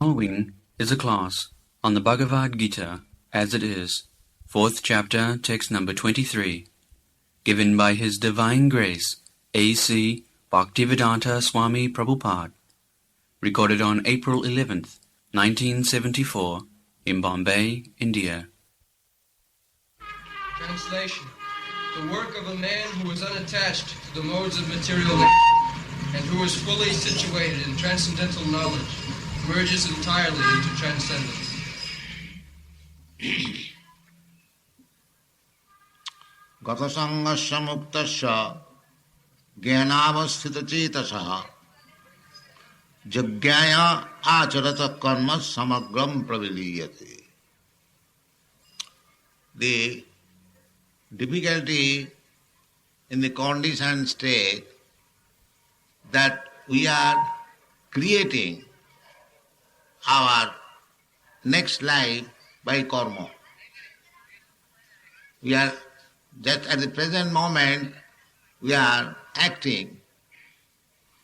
Following is a class on the Bhagavad Gita as it is, 4th chapter, text number 23, given by His Divine Grace, A.C. Bhaktivedanta Swami Prabhupada, recorded on April 11th, 1974, in Bombay, India. Translation. The work of a man who is unattached to the modes of material nature and who is fully situated in transcendental knowledge merges entirely into transcendence. Gatasangasya muktasya jnanavasthita chetasaha jagyaya acharata karma samagram praviliyate. The difficulty in the conditioned state that we are creating our next life by karma. We are just at the present moment we are acting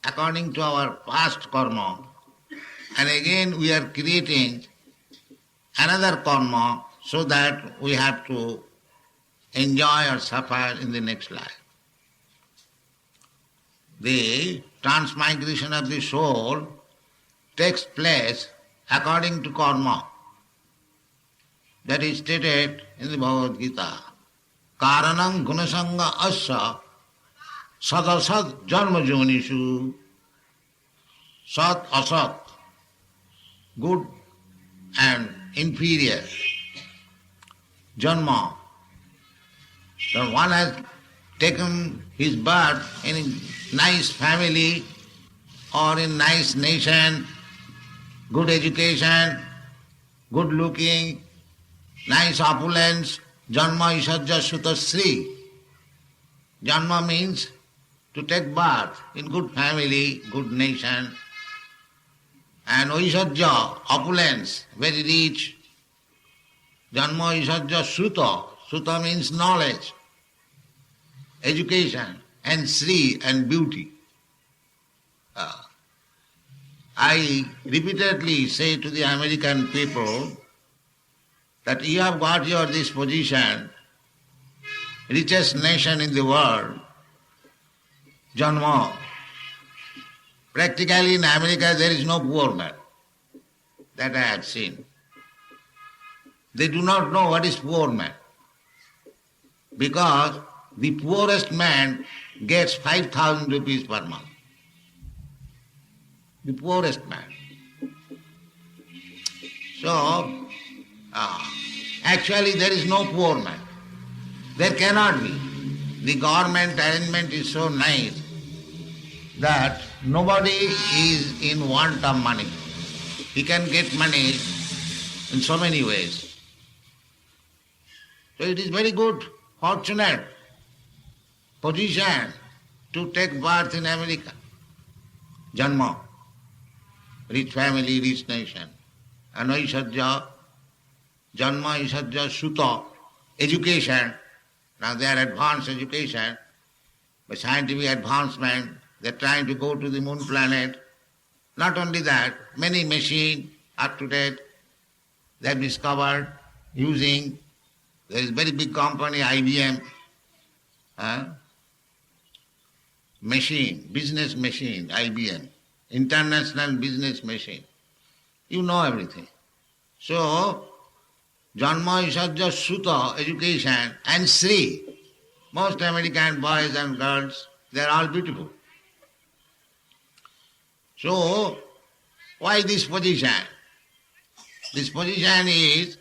according to our past karma, and again we are creating another karma so that we have to enjoy or suffer in the next life. The transmigration of the soul takes place according to karma. That is stated in the Bhagavad Gita. Karanam gunasanga asya sadasad janma jonishu. Sat asat, good and inferior. Janma. So one has taken his birth in a nice family or in nice nation, good education, good looking, nice opulence. Janma isajja sutasri. Janma means to take birth in good family, good nation. And Aishajja, opulence, very rich. Janma Aishajja Sruta. Sruta means knowledge, education, and Sri and beauty. I repeatedly say to the American people that you have got this position, richest nation in the world, Janma. Practically in America there is no poor man. That I have seen. They do not know what is poor man. Because the poorest man gets 5,000 rupees per month. The poorest man. So, actually there is no poor man. There cannot be. The government arrangement is so nice that nobody is in want of money. He can get money in so many ways. So it is very good, fortunate position to take birth in America. Janma, rich family, rich nation. And Aishajja, Janma, Aishajja, Suta, education. Now they are advanced education. By scientific advancement, they are trying to go to the moon planet. Not only that, many machines up to date they have discovered using. There is a very big company, IBM, machine, business machine, IBM, international business machine. You know everything. So, Janma Isajja Suta, education, and Sri. Most American boys and girls, they are all beautiful. So, why this position? This position is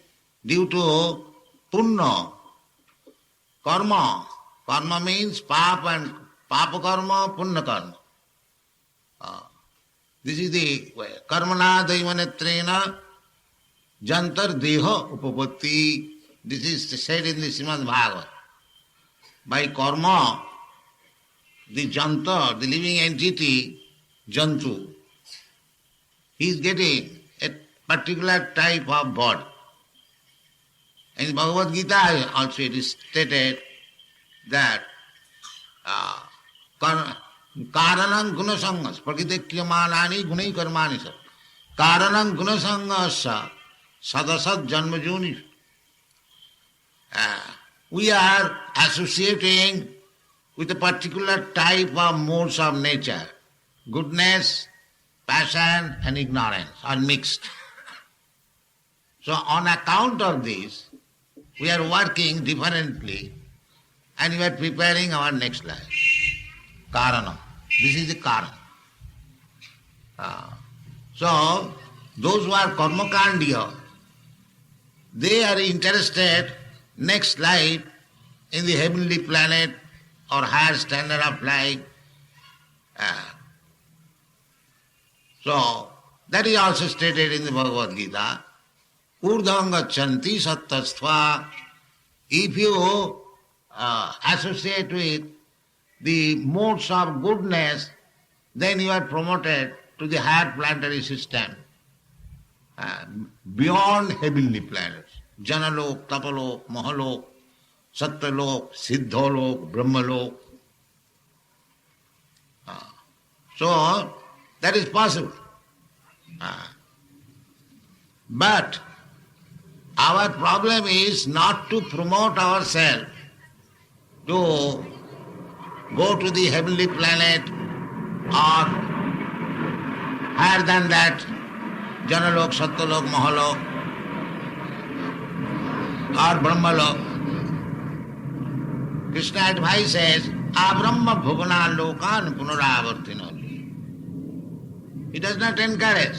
due to Punna, karma. Karma means papa and papa karma, punna karma. This is the way. Karmana daivanetrena jantar deha upapatti. This is said in the Srimad Bhagavad. By karma, the jantar, the living entity, jantu, he is getting a particular type of body. In Bhagavad Gita also it is stated that karanam gunasangas prakritikyamanani gunai karmani sar. Karanam gunasangasya sadasat janmajuni. We are associating with a particular type of modes of nature. Goodness, passion and ignorance are mixed. So on account of this, we are working differently and we are preparing our next life. Karana. This is the Karana. So, those who are karmakandiya, they are interested next life in the heavenly planet or higher standard of life. So, that is also stated in the Bhagavad Gita. Urdhvam gachanti sattastva. If you associate with the modes of goodness, then you are promoted to the higher planetary system, beyond heavenly planets. Janalok, Tapalok, Mahalok, Satyalok, Siddhalok, Brahmalok. So, that is possible. But our problem is not to promote ourselves to go to the heavenly planet or higher than that, Janalok, Satyalok, Mahalok or Brahmalok. Krishna advises, Abrahma bhuvana lokan punaravartinoli. He does not encourage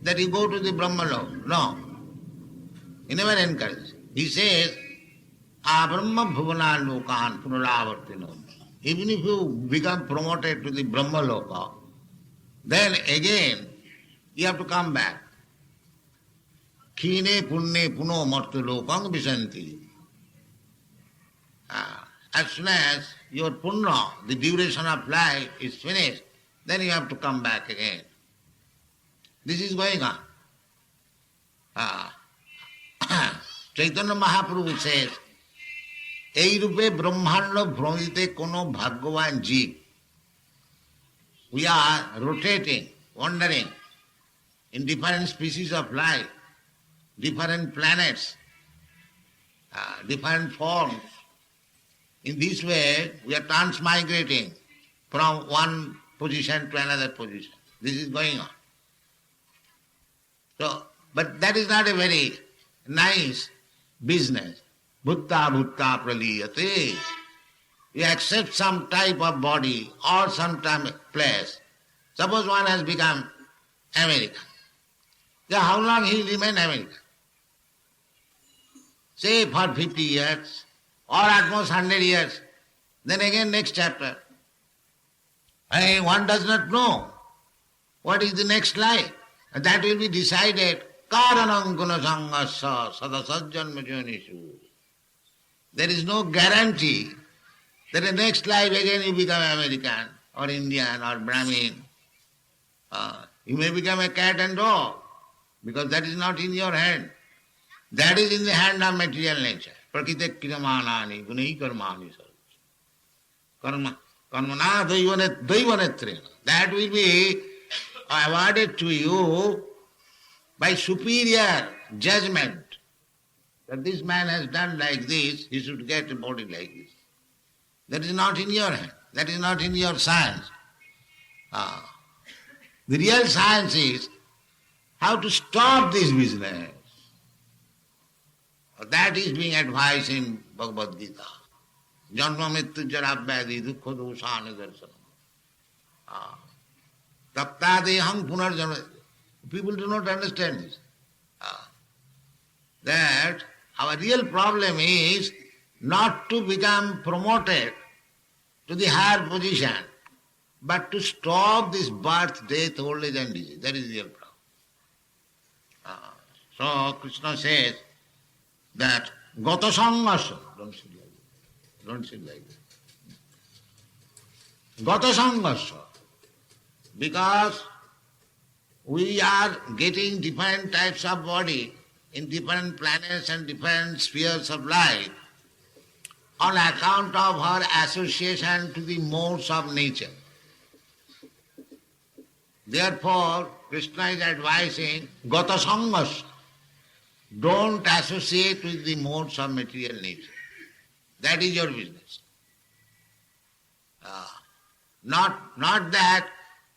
that you go to the Brahmalok. No. He never encourages. He says, Abrahma bhuvana lokan punaravartinoli. Even if you become promoted to the Brahmaloka, then again you have to come back. Khine punne puno martu lokang visanti. As soon as your punna, the duration of life is finished, then you have to come back again. This is going on. Chaitanya Mahaprabhu says, এই রূপে ব্রহ্মাণ্ড ভ্রমিতে কোনো ভাগ্যবান জীব. We are rotating, wandering in different species of life, different planets, different forms. In this way, we are transmigrating from one position to another position. This is going on. So, but that is not a very nice business. Bhutta bhutta praliyate. You accept some type of body or some type of place. Suppose one has become American. Then how long he will remain American? Say for 50 years or at most 100 years. Then again next chapter. One does not know what is the next life. And that will be decided. Karanam gunasangasya sadasajjanmajonishu. There is no guarantee that the next life again you become American or Indian or Brahmin. You may become a cat and dog because that is not in your hand. That is in the hand of material nature. Prakite kiramanani gunai karmani sarva. Karmana daivanetrena. That will be awarded to you by superior judgment. That this man has done like this, he should get a body like this. That is not in your hand. That is not in your science. The real science is how to stop this business. That is being advised in Bhagavad Gita. Janma mrityu jara vyadhi dukkha doshana darsana. Taptadeham punarjanma. People do not understand this. That our real problem is not to become promoted to the higher position, but to stop this birth, death, old age and disease. That is the real problem. So Krishna says that Gata Sangasya, don't sit like that. Don't sit like that. Gata Sangasya, because we are getting different types of body in different planets and different spheres of life on account of our association to the modes of nature. Therefore, Krishna is advising Gata Sangas. Don't associate with the modes of material nature. That is your business. Not that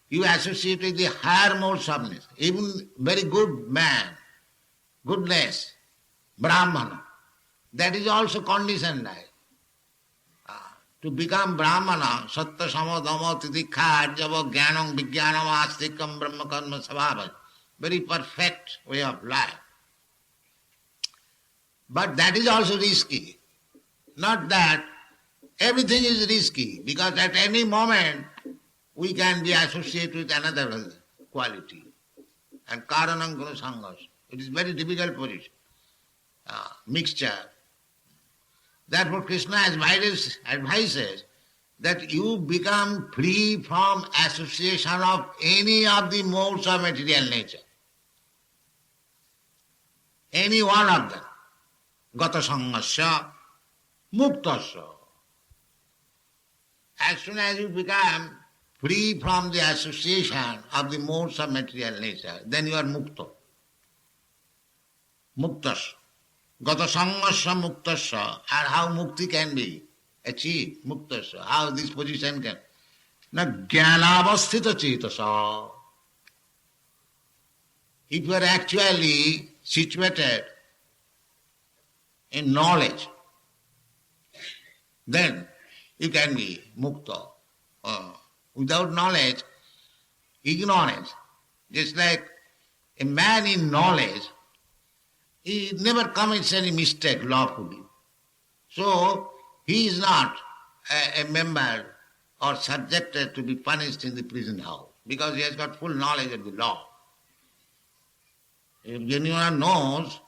you associate with the higher modes of nature. Even very good man, goodness, Brahmana, that is also conditioned life. To become Brahmana, Sattva Samadama Titikha Arjava Jnanam Vijnanam Astikam Brahma Karma Svabha, very perfect way of life. But that is also risky. Not that everything is risky, because at any moment we can be associated with another quality. And Karanam Guna Sangas. It is very difficult position. Mixture. Therefore Krishna advises that you become free from association of any of the modes of material nature. Any one of them. Gata sangasya, muktasya. As soon as you become free from the association of the modes of material nature, then you are mukta. Muktasya. Gata sangasya muktasya. And how mukti can be achieved? Muktasya. How this position can. Na jnanavasthita cetasa. If you are actually situated in knowledge, then you can be mukta. Without knowledge, ignorance. Just like a man in knowledge, he never commits any mistake lawfully. So, he is not a member or subjected to be punished in the prison house, because he has got full knowledge of the law. If anyone knows,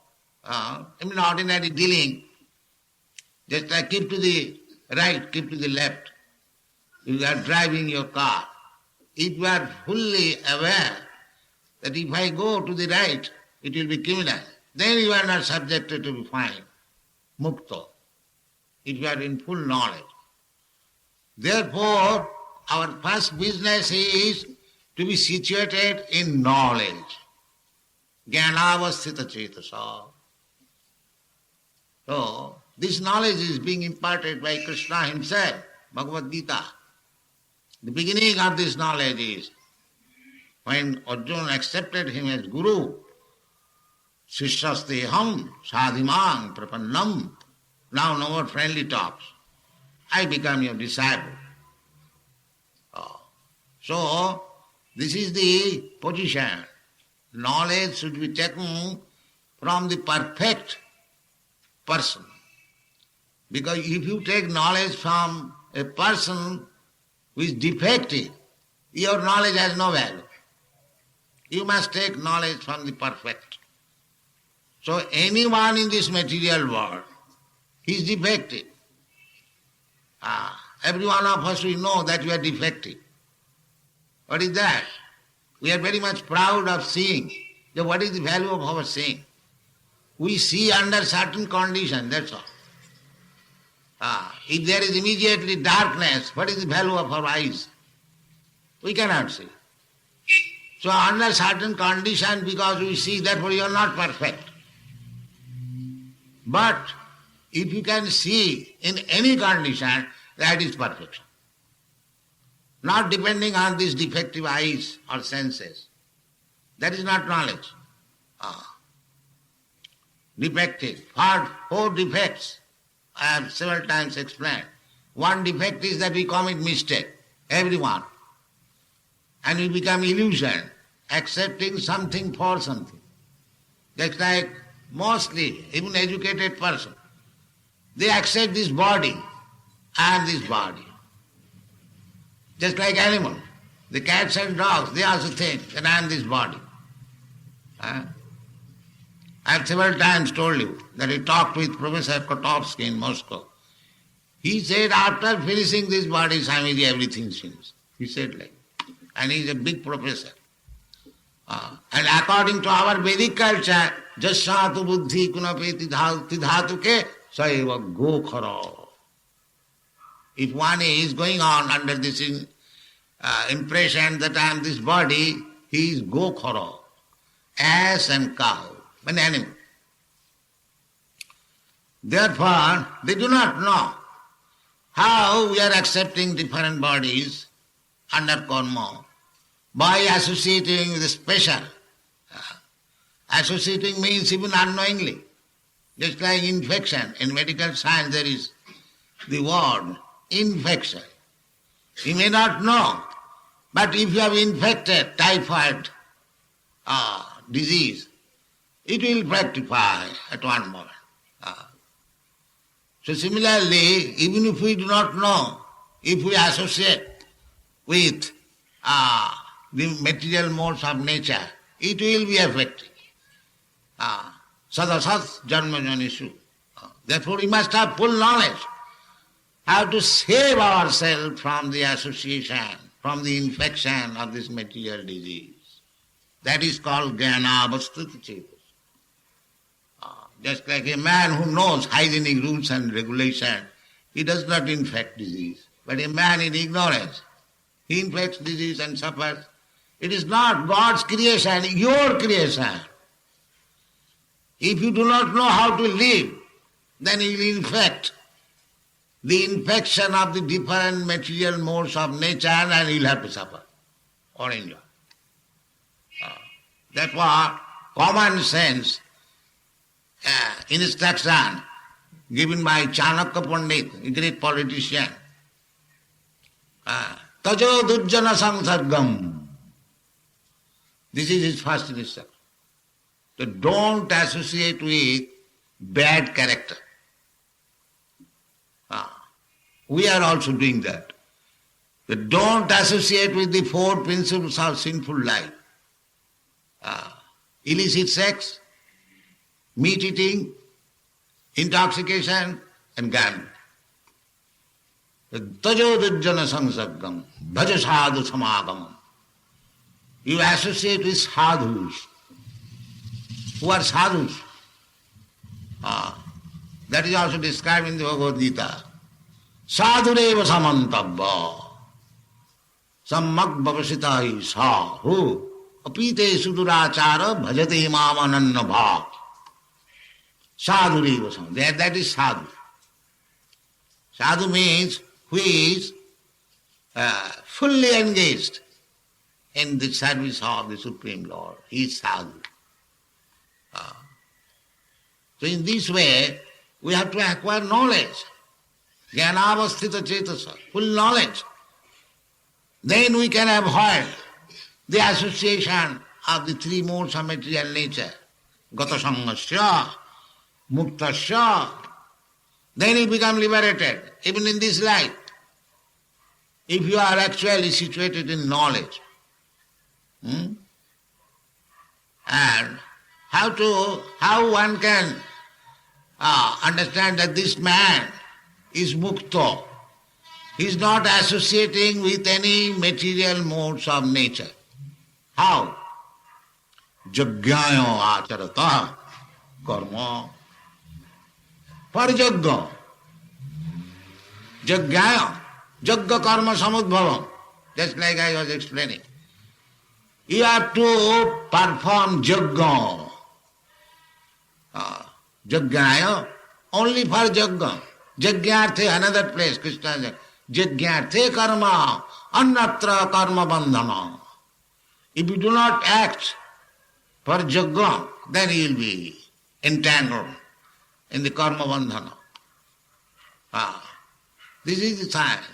in ordinary dealing, just like keep to the right, keep to the left. You are driving your car. If you are fully aware that if I go to the right, it will be criminal, then you are not subjected to be fined. Mukta. If you are in full knowledge. Therefore, our first business is to be situated in knowledge. Jnanavasthita cetasa. So, this knowledge is being imparted by Krishna himself, Bhagavad Gita. The beginning of this knowledge is when Arjuna accepted him as Guru, Sishyasteham sadhimang prapannam. Now no more friendly talks. I become your disciple. So, this is the position. Knowledge should be taken from the perfect person. Because if you take knowledge from a person who is defective, your knowledge has no value. You must take knowledge from the perfect. So anyone in this material world, he is defective. Every one of us, we know that we are defective. What is that? We are very much proud of seeing. What is the value of our seeing? We see under certain conditions, that's all. If there is immediately darkness, what is the value of our eyes? We cannot see. So under certain conditions, because we see, therefore you are not perfect. But if you can see in any condition, that is perfection. Not depending on these defective eyes or senses. That is not knowledge. Defective. Four defects I have several times explained. One defect is that we commit mistake, everyone. And we become illusion, accepting something for something. That's like mostly, even educated person. They accept this body and this body. Just like animals. The cats and dogs, they also think that I am this body. I have several times told you that I talked with Professor Kotovsky in Moscow. He said after finishing this body, Swamiji, everything finished. He said like, and he is a big professor. And according to our Vedic culture, jasatu buddhi kunapeti dhatuke saiva gokhara. If one is going on under this impression that I am this body, He is gokhara, ass and cow, an animal. Therefore, they do not know how we are accepting different bodies under karma by associating with the special. Associating means even unknowingly. Just like infection. In medical science there is the word infection. You may not know, but if you have infected typhoid disease, it will rectify at one moment. So similarly, even if we do not know, if we associate with the material modes of nature, it will be affected. Sadasat janma janishu. Therefore we must have full knowledge how to save ourselves from the association, from the infection of this material disease. That is called jnana avastita chetas. Just like a man who knows hygienic rules and regulation, he does not infect disease. But a man in ignorance, he infects disease and suffers. It is not God's creation, your creation. If you do not know how to live, then you will infect the infection of the different material modes of nature and you will have to suffer or enjoy. Therefore, common sense instruction given by Chanakya Pandit, a great politician, tajo durjana sangsargam. This is his first instruction. So don't associate with bad character. We are also doing that. But don't associate with the four principles of sinful life. Illicit sex, meat eating, intoxication and gambling. Tajo durjana sangsargam, bhaja sadhu samagamam. You associate with sadhus. Who are sadhus? That is also described in the Bhagavad Gita. Sadhureva samantabha sammak bhavasita hi sadhu apite sudurachara bhajate mamananna bha. Sadhureva samantabha. That is sadhu. Sadhu means who is fully engaged in the service of the Supreme Lord. He is sadhu. So in this way, we have to acquire knowledge. Jnanavasthita cetasa, full knowledge. Then we can avoid the association of the three modes of material nature. Gata sangasya, muktasya. Then you become liberated, even in this life. If you are actually situated in knowledge. And how one can understand that this man is mukta. He is not associating with any material modes of nature. How? Jagyayo acharata karma. For jagga. Jagyayo. Jagga karma samudbhavam. Just like I was explaining. You have to perform jagga. Jagyaya, only for jagga. Jagyarthe, another place, Krishna said, Jagyarthe karma, annatra karma bandhana. If you do not act for jagga, then you will be entangled in the karma bandhana. This is the science.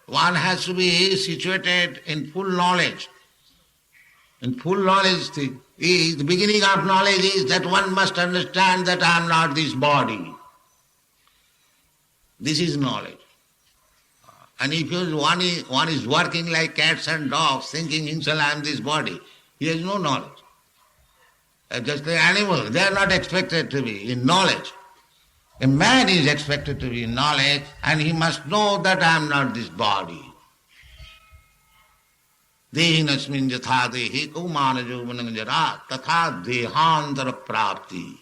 One has to be situated in full knowledge. In full knowledge, the beginning of knowledge is that one must understand that I am not this body. This is knowledge. And if one is working like cats and dogs, thinking himself I am this body, he has no knowledge. Just like animals, they are not expected to be in knowledge. A man is expected to be in knowledge and he must know that I am not this body. Dehinasmin yatha dehi kaumana jovananjara tatha dehantara prapti.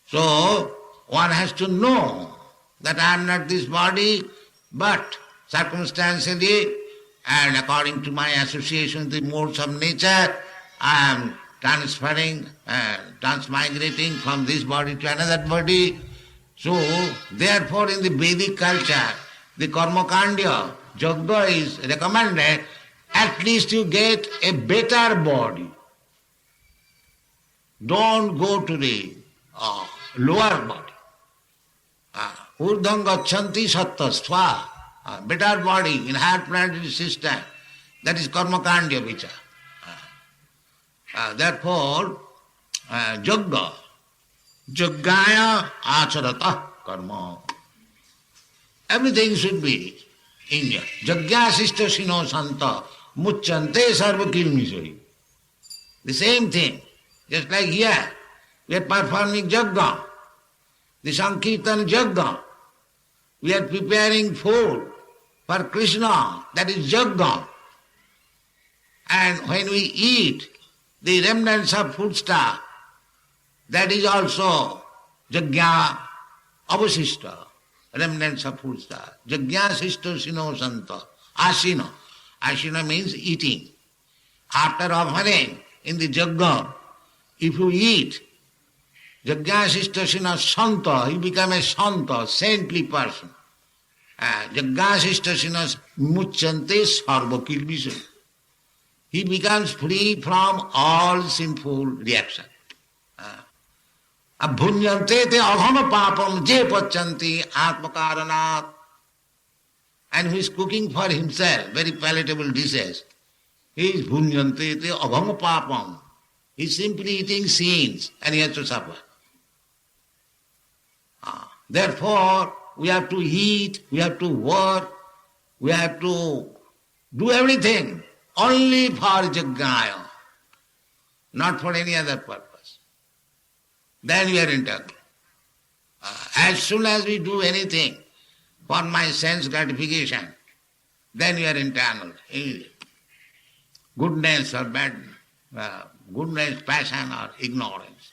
So, one has to know that I am not this body, but circumstantially and according to my association with the modes of nature, I am transferring, transmigrating from this body to another body. So, therefore in the Vedic culture, the karmakandya, yajna is recommended, at least you get a better body. Don't go to the lower body. Urdham gachanti sattva, better body in higher planetary system. That is karmakandya vicha. Therefore, yajna, yajnaya acharata karma. Everything should be in yajna sista sino santa mucchante sarva kilmisari. The same thing. Just like here, we are performing yajna, the Sankirtan yajna. We are preparing food for Krishna, that is yajna. And when we eat the remnants of food stuff, that is also yajna avasishta, remnants of food stuff. Yajna sista sino santa, asina. Asina means eating. After offering in the yajna, if you eat, Yajnasistasina Santa, you become a Santa, saintly person. Yajnasistasina Mucchante Sarva Kilbisa. He becomes free from all sinful reaction. Abhunyante te aghama papam je pachanti atmakaranat. And who is cooking for himself very palatable dishes, he is bhunyante te aghama papam. He is simply eating sins and he has to suffer. Therefore, we have to eat, we have to work, we have to do everything only for Jagaya, not for any other purpose. Then we are entangled. As soon as we do anything for my sense gratification, then we are entangled. Goodness or bad, goodness, passion or ignorance.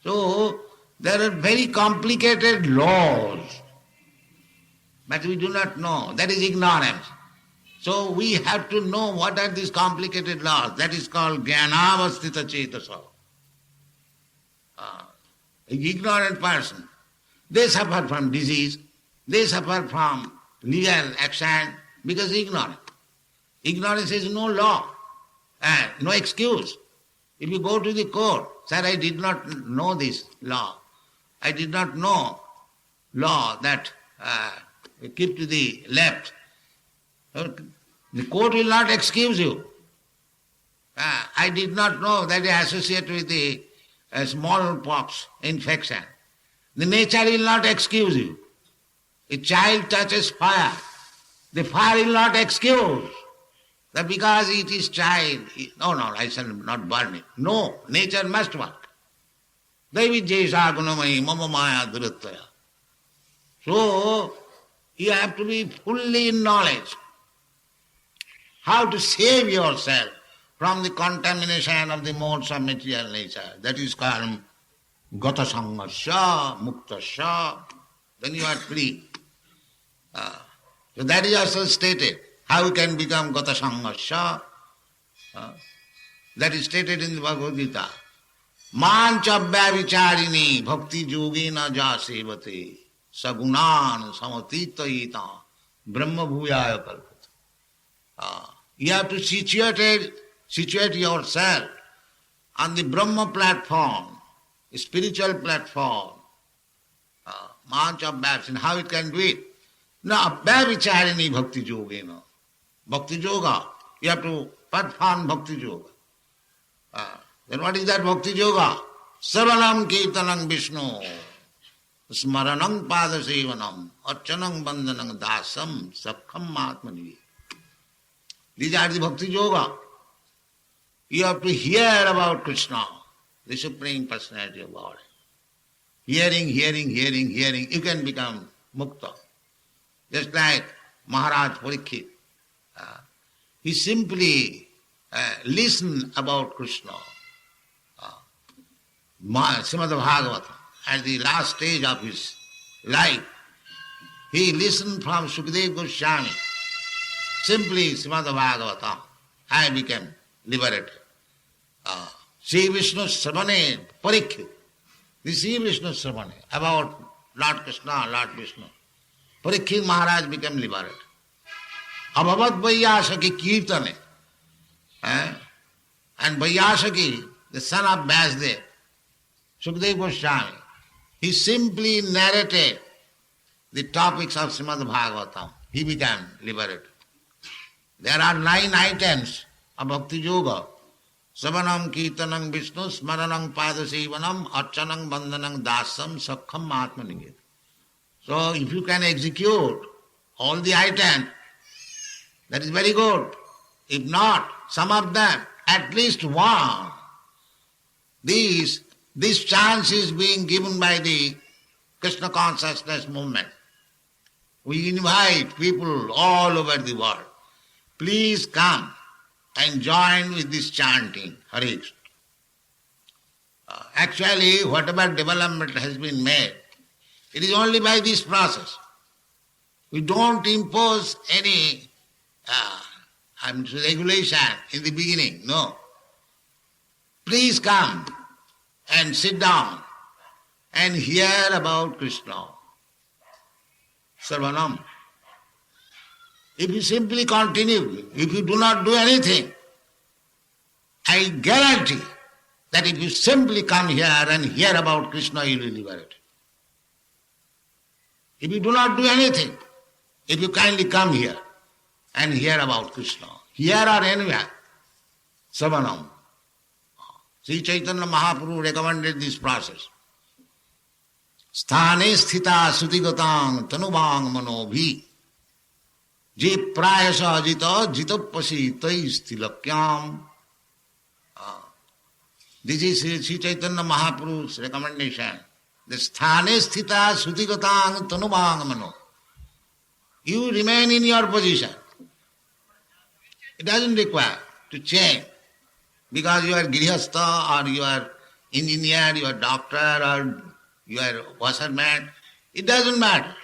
So, there are very complicated laws, but we do not know. That is ignorance. So we have to know what are these complicated laws. That is called jnanavastita cetasa. An ignorant person, they suffer from disease, they suffer from legal action because ignorant. Ignorance is no law and no excuse. If you go to the court, sir, I did not know this law. I did not know law that keep to the left. The court will not excuse you. I did not know that you associate with the smallpox infection. The nature will not excuse you. A child touches fire. The fire will not excuse. That because it is child, no, I shall not burn it. No, nature must work. Daivijesha gunamai mama maya durataya. So, you have to be fully in knowledge how to save yourself from the contamination of the modes of material nature. That is called gata sangasya, muktasya. Then you are free. So that is also stated. How you can become gata sangasya? That is stated in the Bhagavad Gita. Manchabhya vicharini bhakti yogena ja sevate sagunan samatitayita brahma bhuyaya kalpata. You have to situate yourself on the Brahma platform, spiritual platform. Manchabhya, and how it can do it? Now, abhya vicharini bhakti yogena. Bhakti yoga, you have to perform bhakti yoga. Then what is that bhakti yoga? Sarvanam kirtanam Vishnu, smaranam padasevanam, archanam bandhanam dasam, sakham atmani. These are the bhakti yoga. You have to hear about Krishna, the Supreme Personality of God. Hearing, you can become mukta. Just like Maharaj Parikshit. He simply listened about Krishna. Srimad Bhagavatam, at the last stage of his life, he listened from Sukadeva Goswami. Simply Srimad Bhagavatam, I became liberated. Sri Vishnu Sravane Parikhi. The Sri Vishnu Sravane about Lord Krishna, Lord Vishnu. Parikhi Maharaj became liberated. Abhavat Vaiyasaki Kirtane. And Vaiyasaki, the son of Vyasdev, Sukadeva Goswami, he simply narrated the topics of Srimad Bhagavatam. He became liberated. There are 9 items of Bhakti Yoga. Savanam Kirtanam Vishnu, Smaranam Padasevanam, Archanam Bandhanam Dasam, Sakham Atmanigit. So if you can execute all the items, that is very good. If not, some of them, at least one. This chance is being given by the Krishna consciousness movement. We invite people all over the world. Please come and join with this chanting, Hare Krishna. Actually, whatever development has been made, it is only by this process. We don't impose any regulation in the beginning, no. Please come and sit down and hear about Krishna. Sarvanam. If you simply continue, if you do not do anything, I guarantee that if you simply come here and hear about Krishna, you will be liberated. If you do not do anything, if you kindly come here and hear about Krishna, here or anywhere, Savanam. Sri Chaitanya Mahaprabhu recommended this process. Sthane sthita sutigatang tanubang manobhi je prayasa jita jitapasi taistilakyam. This is Sri Chaitanya Mahaprabhu's recommendation. The sthane sthita sutigatang tanubang mano. You remain in your position. It doesn't require to change. Because you are grihastha or you are engineer, you are doctor or you are washerman, it doesn't matter.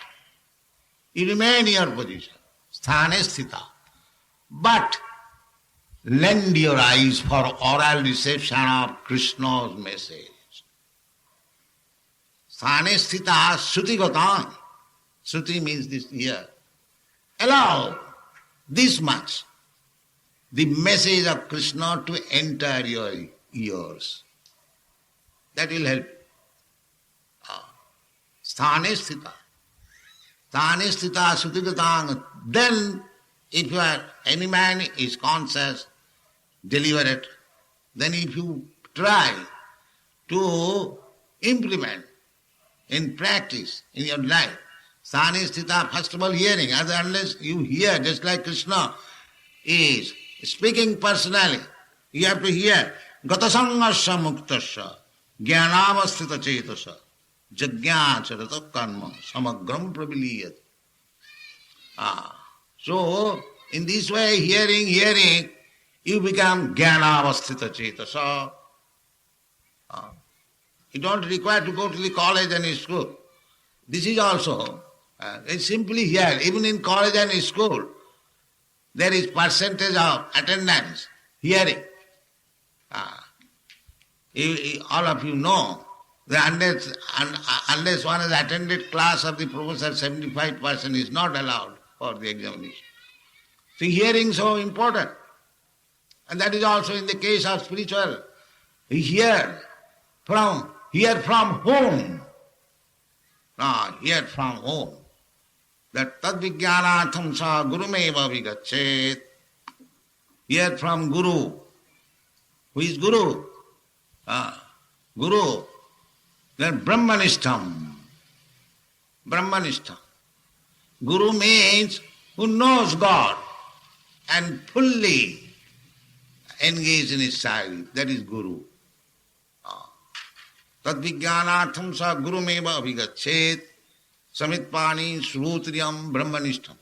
You remain in your position. Sthane sthita. But lend your eyes for oral reception of Krishna's message. Sthane sthita suti gatan. Suti means this ear. Allow this much, the message of Krishna to enter your ears. That will help. Sthane sthita. Sthane sthita sutigatang. Then, if any man is conscious, deliberate, then if you try to implement in practice in your life, sthane sthita, first of all hearing, unless you hear, just like Krishna is speaking personally, you have to hear gatasangasya muktasya jnanavasthita cetasa jajñācarata karma samagram praviliyat. So, in this way, hearing, you become jnanavasthita cetasa. You don't require to go to the college and school. This is also, simply here, even in college and school, there is percentage of attendance, hearing. All of you know that unless one has attended class of the professor, 75% is not allowed for the examination. So hearing is so important. And that is also in the case of spiritual. Hear from whom? Hear from whom? That tadvijnanatham sa gurumeva vigachet. Hear from Guru. Who is Guru? Guru. Then Brahmanishtam. Brahmanishtam. Guru means who knows God and fully engaged in his service. That is Guru. Tadvijnanatham sa gurumeva vigachet. Samitpani Srutriyam Brahmanishtam.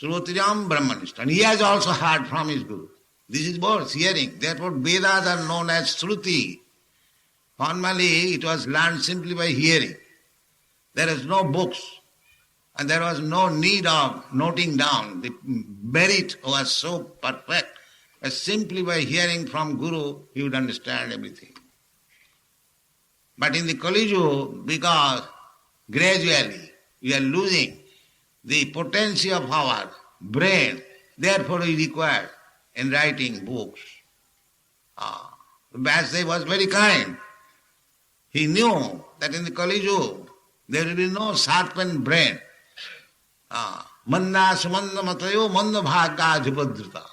Srutriyam Brahmanishtam. He has also heard from his Guru. This is both hearing. Therefore Vedas are known as Shruti. Formally it was learned simply by hearing. There is no books. And there was no need of noting down. The merit was so perfect that simply by hearing from Guru, he would understand everything. But in the Kali Yuga, because gradually we are losing the potency of our brain, therefore we require in writing books. Vyasadeva was very kind. He knew that in the Kali Yuga there will be no sharpened brain. Manda sumanda matayo manda bhagga jubadrita.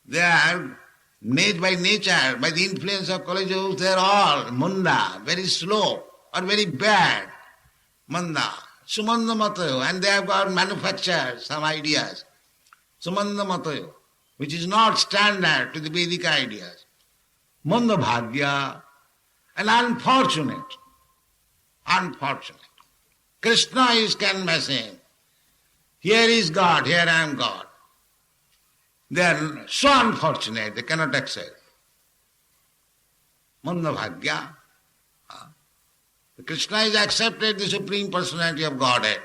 They are made by nature, by the influence of Kali Yuga, they are all manda, very slow or very bad. Manda, sumanda matayo, and they have got manufactured some ideas. Sumanda matayo, which is not standard to the Vedic ideas. Manda bhagya, and unfortunate. Krishna is canvassing. Here is God, here I am God. They are so unfortunate, they cannot accept. Manda bhagya. Krishna is accepted, the Supreme Personality of Godhead,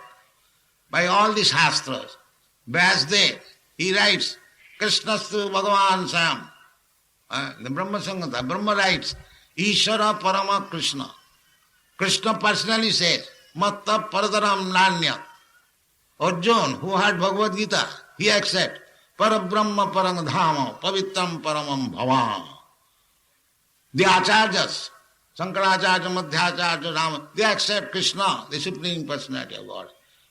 by all the Shastras. Vyasadeva, he writes, Krishnastu Bhagavan Sam. The Brahma Sangata, Brahma writes, Ishvara Parama Krishna. Krishna personally says, Matta Paradaram Nanya. Arjuna, who had Bhagavad Gita, he accepts, Parabrahma Parang Dhama, Pavitram Paramam Bhavam. The Acharyas, Sankaracharya, Madhyacharya, Rama, they accept Krishna, the Supreme Personality of God.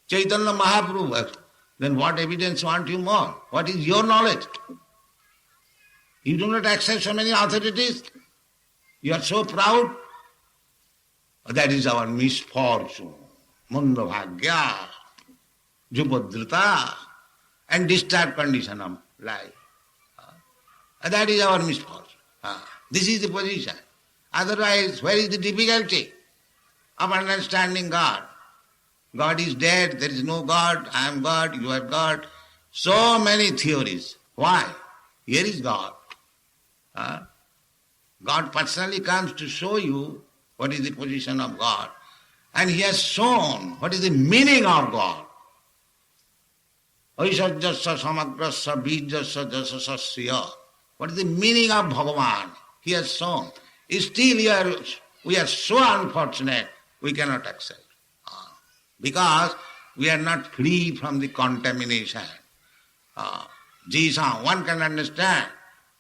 Chaitanya Mahaprabhu, then what evidence want you more? What is your knowledge? You do not accept so many authorities? You are so proud? That is our misfortune. Manda bhagya, jubadrita, and disturbed condition of life. That is our misfortune. This is the position. Otherwise, where is the difficulty of understanding God? God is dead, there is no God, I am God, you are God. So many theories. Why? Here is God. God personally comes to show you what is the position of God. And he has shown what is the meaning of God. Aishajyasya samagrasya bijasya jasasya. What is the meaning of Bhagavan? He has shown. Still we are so unfortunate, we cannot accept. Because we are not free from the contamination. Jisam, one can understand.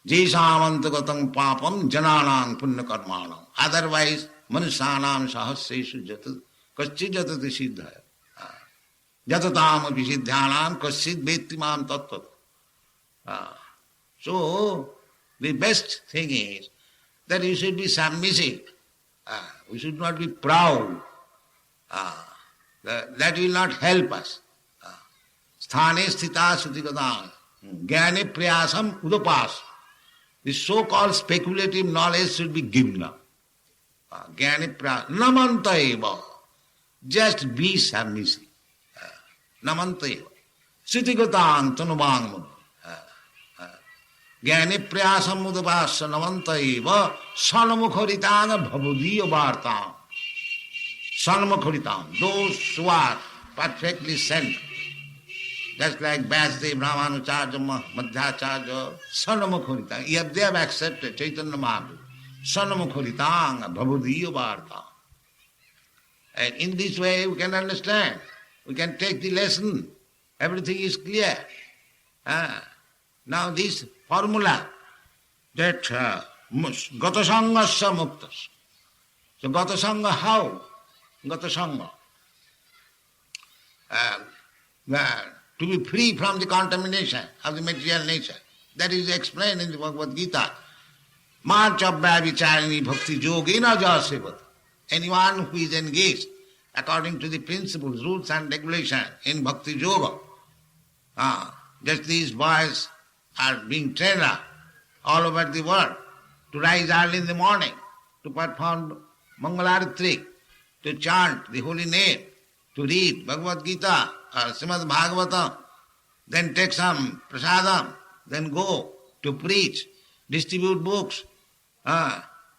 Jisamantagatam papam jananang punya karmanam. Otherwise, manusanam sahaseshu jatu kaschi jatati siddhaya. Jatatam api siddhyanam kaschid vettimam tattvat. So, the best thing is that you should be submissive. We should not be proud. That will not help us. Sthane sthita sutigadam. Jnane priyasam udapas. The so-called speculative knowledge should be given up. Jnane priyasam. Namanta eva. Just be submissive. Namanta eva. Sutigadam tanubang. Jnane priyasam udapas namanta eva. Sanamukharitana bhavadiya vartam. Sanmukharitam, those who are perfectly sent, just like Vyasadeva, Ramanujarya, Madhyacharya, Sanmukharitam, they have accepted Chaitanya Mahaprabhu. Sanmukharitam, bhavadiya vartam. And in this way we can understand, we can take the lesson, everything is clear. Now this formula, that Gatasangasya muktas. So Gatasanga how? Gatasanga. To be free from the contamination of the material nature. That is explained in the Bhagavad Gita. Marchabhya vicharini bhakti yogena jasevat. Anyone who is engaged according to the principles, rules and regulations in bhakti yoga. Just these boys are being trained up all over the world to rise early in the morning, to perform Mangalarati, to chant the holy name, to read Bhagavad Gita or Srimad Bhagavatam, then take some prasadam, then go to preach, distribute books,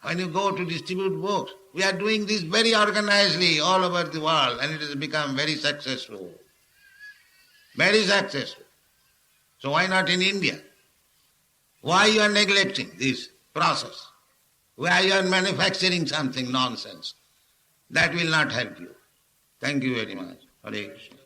When you go to distribute books, we are doing this very organizedly all over the world, and it has become very successful. Very successful. So why not in India? Why you are neglecting this process? Why you are manufacturing something nonsense? That will not help you. Thank you very much. Hare Krishna.